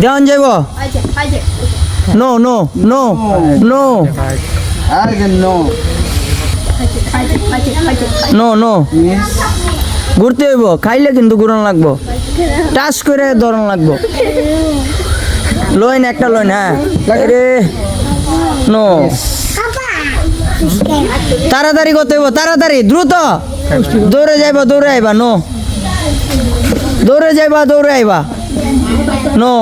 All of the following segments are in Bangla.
দেওয়ান যাইব no no no no no no ঘুরতে হইব খাইলে কিন্তু ঘুরানো লাগবো টাচ করে ধরানো লাগবো লইন একটা লইন হ্যাঁ রে নো তাড়াতাড়ি করতে হইব তাড়াতাড়ি দ্রুত দৌড়ে যাইবা দৌড়ে আইবা নো দৌড়ে যাইবা দৌড়ে আইবা নো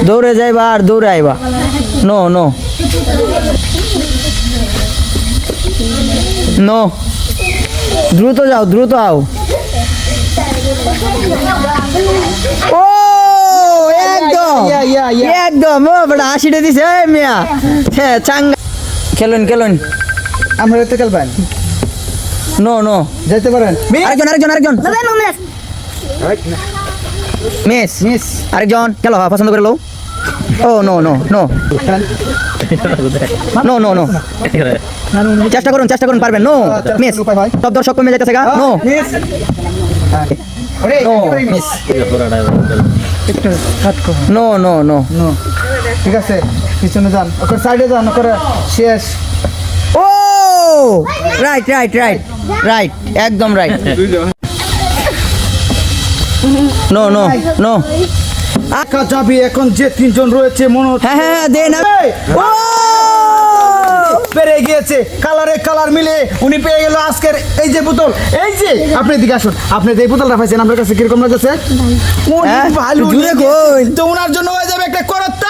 দৌড়ে যাইবা আর দৌড়ে আইবা নো নো নো দ্রুত যাও দ্রুত আও ও একদম একদম ও বড় হাসিটা দিছে এই মিয়া হ্যাঁ চাঙ্গা খেলুন খেলুন আমরা এতে খেলবেন নো নো যেতে পারেন আরেকজন মিস মিস আরেকজন খেলো হ্যাঁ পছন্দ করে লো ও no no no no no no চেষ্টা করুন পারবেন নো মিস সব দর্শক কমে যাইতেছে গা no miss no miss no no no no ঠিক আছে পিছনে যান ওকে সাইডে যান ওকে শেষ ও রাইট রাইট রাইট রাইট একদম রাইট নো নো নো আকা যাবি এখন যে তিনজন রয়েছে মনে হচ্ছে হ্যাঁ হ্যাঁ দে না ও পেরে গিয়েছে কালার মিলে উনি পেয়ে গেল আজকের এই যে বোতল এই যে আপনি এদিকে আসুন আপনি যে এই বোতলটা পাইছেন আপনার কাছে কিরকম লাগছে হ্যাঁ, ভালো জুড়ে কই তো ওনার জন্য হয়ে যাবে একটা করত্তা